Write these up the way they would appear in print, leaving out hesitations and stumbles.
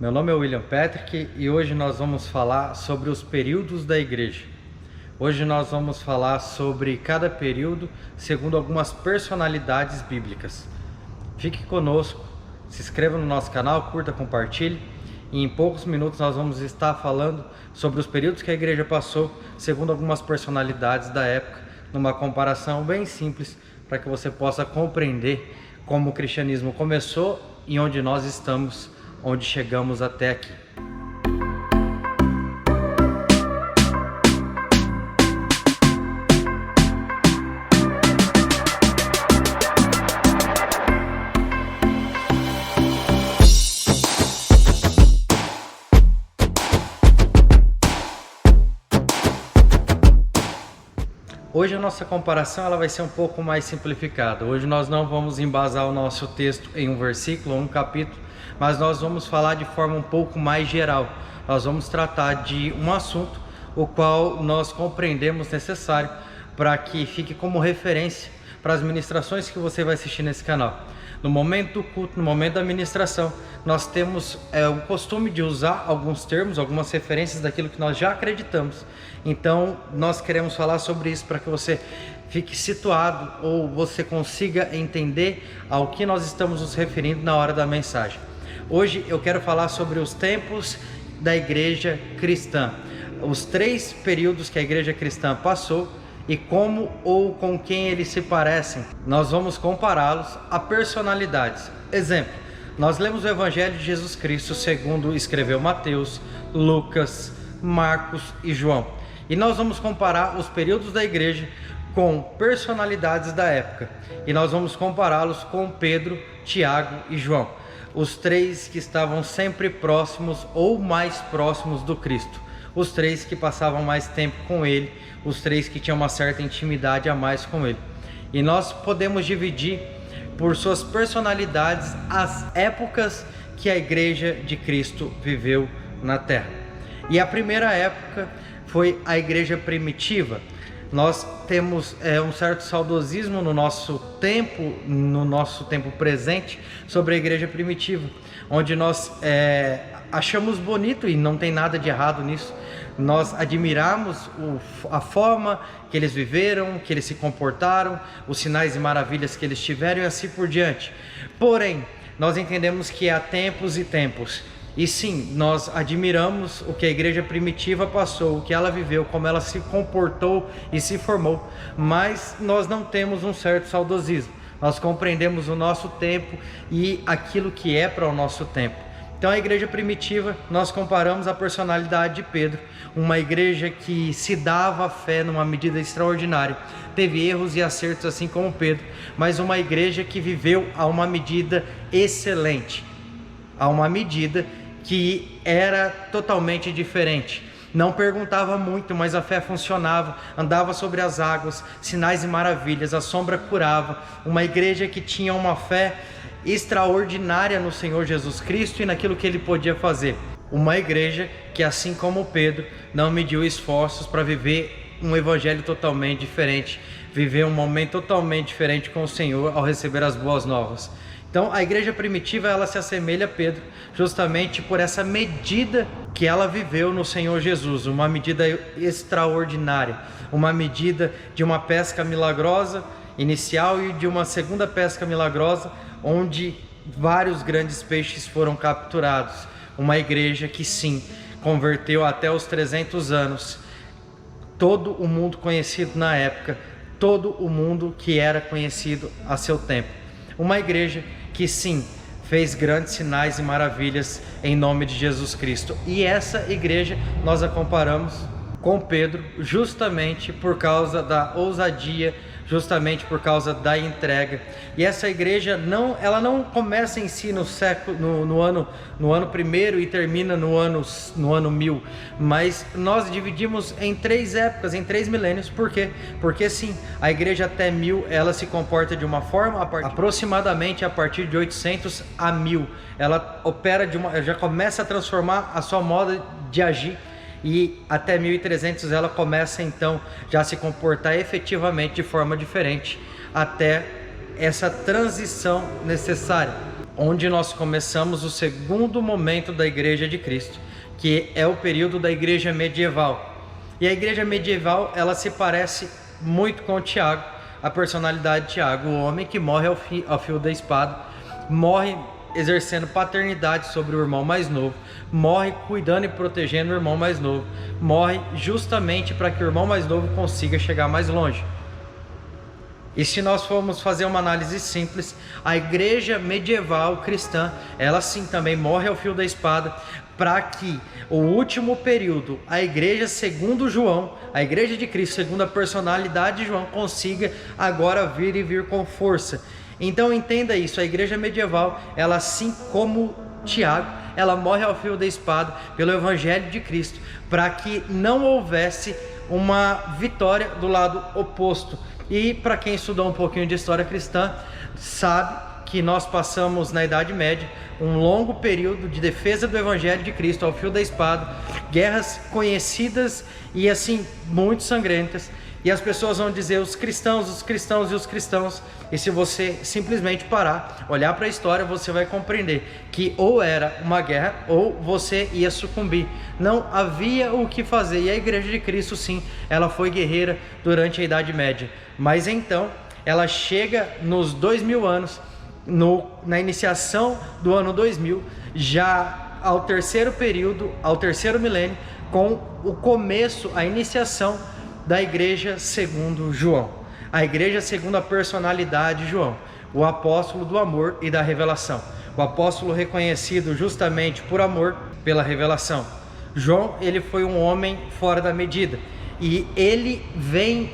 Meu nome é William Patrick e hoje nós vamos falar sobre os períodos da igreja. Hoje nós vamos falar sobre cada período segundo algumas personalidades bíblicas. Fique conosco, se inscreva no nosso canal, curta, compartilhe e em poucos minutos nós vamos estar falando sobre os períodos que a igreja passou segundo algumas personalidades da época, numa comparação bem simples para que você possa compreender como o cristianismo começou e onde nós estamos, onde chegamos até aqui. Hoje a nossa comparação ela vai ser um pouco mais simplificada. Hoje nós não vamos embasar o nosso texto em um versículo ou um capítulo, mas nós vamos falar de forma um pouco mais geral. Nós vamos tratar de um assunto o qual nós compreendemos necessário para que fique como referência para as ministrações que você vai assistir nesse canal. No momento do culto, no momento da ministração, nós temos o costume de usar alguns termos, algumas referências daquilo que nós já acreditamos. Então, nós queremos falar sobre isso para que você fique situado ou você consiga entender ao que nós estamos nos referindo na hora da mensagem. Hoje eu quero falar sobre os tempos da igreja cristã, os 3 períodos que a igreja cristã passou e como ou com quem eles se parecem. Nós vamos compará-los a personalidades. Exemplo, nós lemos o Evangelho de Jesus Cristo segundo escreveu Mateus, Lucas, Marcos e João. E nós vamos comparar os períodos da igreja com personalidades da época. E nós vamos compará-los com Pedro, Tiago e João. Os 3 que estavam sempre próximos ou mais próximos do Cristo. Os 3 que passavam mais tempo com ele, os 3 que tinham uma certa intimidade a mais com ele. E nós podemos dividir por suas personalidades as épocas que a igreja de Cristo viveu na terra. E a primeira época foi a igreja primitiva. Nós temos um certo saudosismo no nosso tempo presente sobre a igreja primitiva, onde nós achamos bonito, e não tem nada de errado nisso, nós admiramos a forma que eles viveram, que eles se comportaram, os sinais e maravilhas que eles tiveram e assim por diante. Porém, nós entendemos que há tempos e tempos. E sim, nós admiramos o que a igreja primitiva passou, o que ela viveu, como ela se comportou e se formou, mas nós não temos um certo saudosismo. Nós compreendemos o nosso tempo e aquilo que é para o nosso tempo. Então a igreja primitiva, nós comparamos a personalidade de Pedro, uma igreja que se dava fé numa medida extraordinária, teve erros e acertos assim como Pedro, mas uma igreja que viveu a uma medida excelente, a uma medida que era totalmente diferente. Não perguntava muito, mas a fé funcionava, andava sobre as águas, sinais e maravilhas, a sombra curava. Uma igreja que tinha uma fé extraordinária no Senhor Jesus Cristo e naquilo que ele podia fazer. Uma igreja que, assim como Pedro, não mediu esforços para viver um evangelho totalmente diferente, viver um momento totalmente diferente com o Senhor ao receber as boas novas. Então a igreja primitiva ela se assemelha a Pedro justamente por essa medida que ela viveu no Senhor Jesus, uma medida extraordinária, uma medida de uma pesca milagrosa inicial e de uma segunda pesca milagrosa onde vários grandes peixes foram capturados. Uma igreja que sim, converteu até os 300 anos todo o mundo conhecido na época, todo o mundo que era conhecido a seu tempo. Uma igreja que sim, fez grandes sinais e maravilhas em nome de Jesus Cristo. E essa igreja nós a comparamos com Pedro justamente por causa da ousadia, justamente por causa da entrega. E essa igreja ela não começa em si no ano primeiro e termina no ano 1000, mas nós dividimos em 3 épocas, em 3 milênios. Por quê? Porque sim, a igreja até 1000 ela se comporta de uma forma, aproximadamente a partir de 800 a 1000, ela opera já começa a transformar a sua moda de agir. E até 1300 ela começa então já a se comportar efetivamente de forma diferente, até essa transição necessária, onde nós começamos o segundo momento da Igreja de Cristo, que é o período da Igreja medieval. E a Igreja medieval, ela se parece muito com Tiago, a personalidade de Tiago, o homem que morre ao fio da espada, morre exercendo paternidade sobre o irmão mais novo, morre cuidando e protegendo o irmão mais novo, morre justamente para que o irmão mais novo consiga chegar mais longe. E se nós formos fazer uma análise simples, a igreja medieval cristã, ela sim também morre ao fio da espada, para que o último período, a igreja segundo João, a igreja de Cristo segundo a personalidade de João, consiga agora vir com força. Então entenda isso, a igreja medieval, ela assim como Tiago, ela morre ao fio da espada pelo evangelho de Cristo, para que não houvesse uma vitória do lado oposto. E para quem estudou um pouquinho de história cristã, sabe que nós passamos na Idade Média um longo período de defesa do evangelho de Cristo ao fio da espada, guerras conhecidas e assim muito sangrentas. E as pessoas vão dizer os cristãos e os cristãos. E se você simplesmente parar, olhar para a história, você vai compreender que ou era uma guerra ou você ia sucumbir. Não havia o que fazer. E a igreja de Cristo, sim, ela foi guerreira durante a Idade Média. Mas então, ela chega nos 2000 anos, na iniciação do ano 2000, já ao terceiro período, ao terceiro milênio, com o começo, a iniciação da igreja segundo João, a igreja segundo a personalidade de João, o apóstolo do amor e da revelação, o apóstolo reconhecido justamente por amor, pela revelação. João, ele foi um homem fora da medida, e ele vem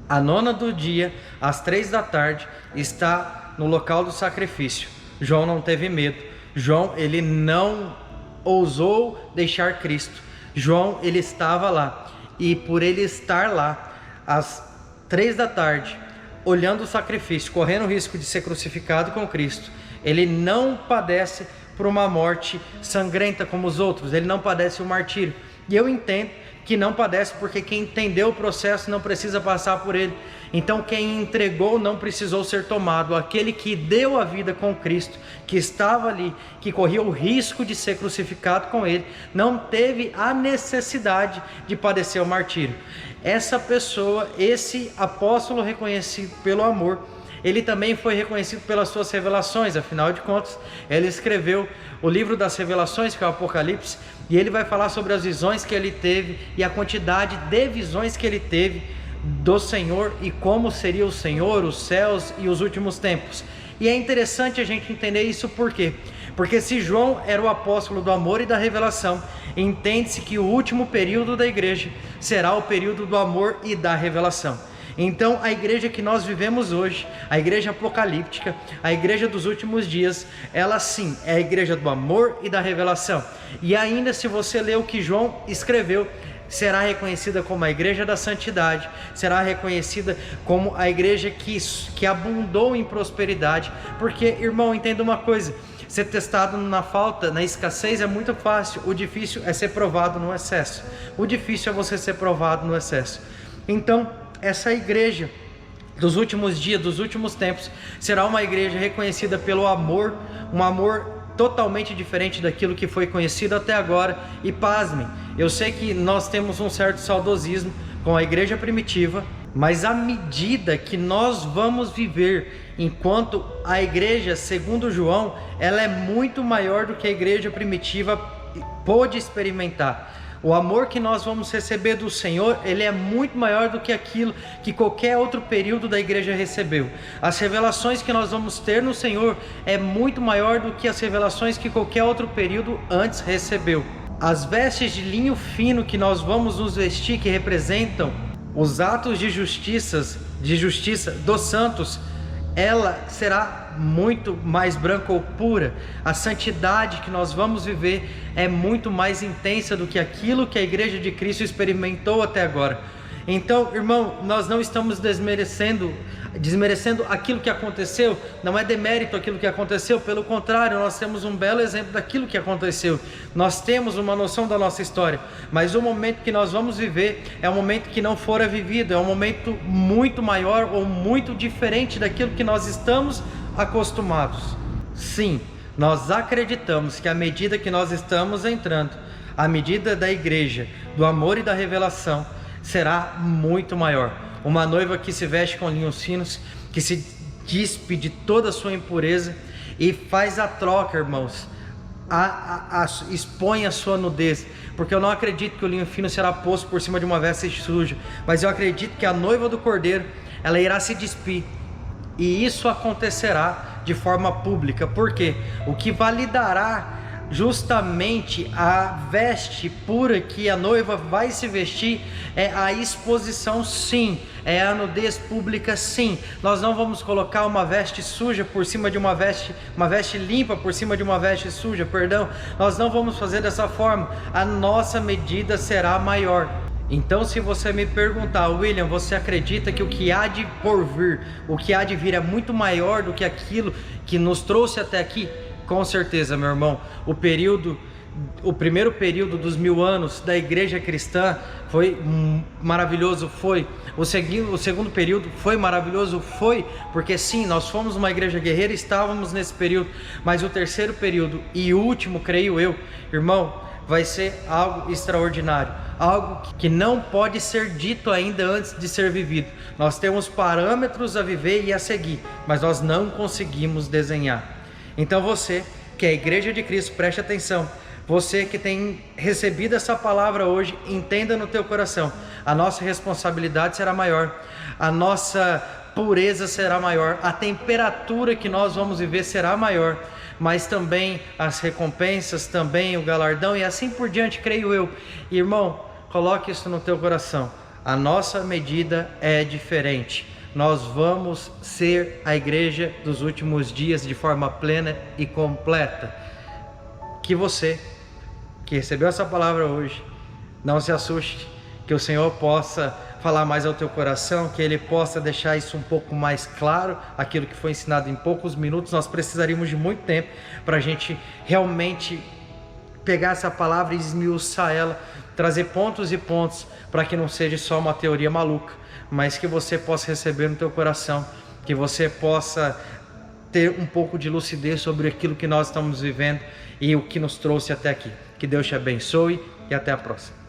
à nona do dia, às 3 da tarde, está no local do sacrifício. João não teve medo, João, ele não ousou deixar Cristo. João, ele estava lá. E por ele estar lá, às 3 da tarde, olhando o sacrifício, correndo o risco de ser crucificado com Cristo, ele não padece por uma morte sangrenta como os outros, ele não padece o martírio. E eu entendo que não padece porque quem entendeu o processo não precisa passar por ele. Então quem entregou não precisou ser tomado. Aquele que deu a vida com Cristo, que estava ali, que corria o risco de ser crucificado com ele, não teve a necessidade de padecer o martírio. Essa pessoa, esse apóstolo reconhecido pelo amor, ele também foi reconhecido pelas suas revelações. Afinal de contas, ele escreveu o livro das revelações, que é o Apocalipse, e ele vai falar sobre as visões que ele teve e a quantidade de visões que ele teve do Senhor e como seria o Senhor, os céus e os últimos tempos. E é interessante a gente entender isso por quê? Porque se João era o apóstolo do amor e da revelação, entende-se que o último período da igreja será o período do amor e da revelação. Então a igreja que nós vivemos hoje, a igreja apocalíptica, a igreja dos últimos dias, ela sim é a igreja do amor e da revelação. E ainda, se você ler o que João escreveu, será reconhecida como a igreja da santidade, será reconhecida como a igreja que abundou em prosperidade. Porque, irmão, entenda uma coisa: ser testado na falta, na escassez é muito fácil, o difícil é ser provado no excesso. O difícil é você ser provado no excesso. Então, essa igreja dos últimos dias, dos últimos tempos, será uma igreja reconhecida pelo amor, um amor totalmente diferente daquilo que foi conhecido até agora. E pasmem, eu sei que nós temos um certo saudosismo com a igreja primitiva, mas à medida que nós vamos viver enquanto a igreja segundo João, ela é muito maior do que a igreja primitiva pôde experimentar. O amor que nós vamos receber do Senhor, ele é muito maior do que aquilo que qualquer outro período da igreja recebeu. As revelações que nós vamos ter no Senhor é muito maior do que as revelações que qualquer outro período antes recebeu. As vestes de linho fino que nós vamos nos vestir, que representam os atos de justiça dos santos, ela será muito mais branca ou pura. A santidade que nós vamos viver é muito mais intensa do que aquilo que a igreja de Cristo experimentou até agora. Então, irmão, nós não estamos desmerecendo aquilo que aconteceu, não é demérito aquilo que aconteceu, pelo contrário, nós temos um belo exemplo daquilo que aconteceu, nós temos uma noção da nossa história, mas o momento que nós vamos viver é um momento que não fora vivido, é um momento muito maior ou muito diferente daquilo que nós estamos acostumados. Sim, nós acreditamos que à medida que nós estamos entrando, a medida da igreja, do amor e da revelação, será muito maior. Uma noiva que se veste com linhos finos, que se despe de toda a sua impureza e faz a troca, irmãos, expõe a sua nudez, porque eu não acredito que o linho fino será posto por cima de uma veste suja, mas eu acredito que a noiva do Cordeiro, ela irá se despir, e isso acontecerá de forma pública, porque o que validará justamente a veste pura que a noiva vai se vestir é a exposição, sim, é a nudez pública, sim. Nós não vamos colocar uma veste suja por cima de uma veste limpa por cima de uma veste suja, perdão. Nós não vamos fazer dessa forma. A nossa medida será maior. Então, se você me perguntar, William, você acredita que o que há de por vir, o que há de vir é muito maior do que aquilo que nos trouxe até aqui? Com certeza, meu irmão. O primeiro período dos 1000 anos da igreja cristã foi maravilhoso, foi. O segundo período foi maravilhoso, foi, porque sim, nós fomos uma igreja guerreira, estávamos nesse período, mas o terceiro período e último, creio eu, irmão, vai ser algo extraordinário, algo que não pode ser dito ainda antes de ser vivido. Nós temos parâmetros a viver e a seguir, mas nós não conseguimos desenhar. Então você, que é a igreja de Cristo, preste atenção. Você que tem recebido essa palavra hoje, entenda no teu coração. A nossa responsabilidade será maior, a nossa pureza será maior, a temperatura que nós vamos viver será maior, mas também as recompensas, também o galardão e assim por diante, creio eu. Irmão, coloque isso no teu coração. A nossa medida é diferente. Nós vamos ser a igreja dos últimos dias de forma plena e completa. Que você, que recebeu essa palavra hoje, não se assuste, que o Senhor possa falar mais ao teu coração, que Ele possa deixar isso um pouco mais claro, aquilo que foi ensinado em poucos minutos. Nós precisaríamos de muito tempo para a gente realmente pegar essa palavra e esmiuçar ela, trazer pontos e pontos, para que não seja só uma teoria maluca, mas que você possa receber no teu coração, que você possa ter um pouco de lucidez sobre aquilo que nós estamos vivendo e o que nos trouxe até aqui. Que Deus te abençoe e até a próxima.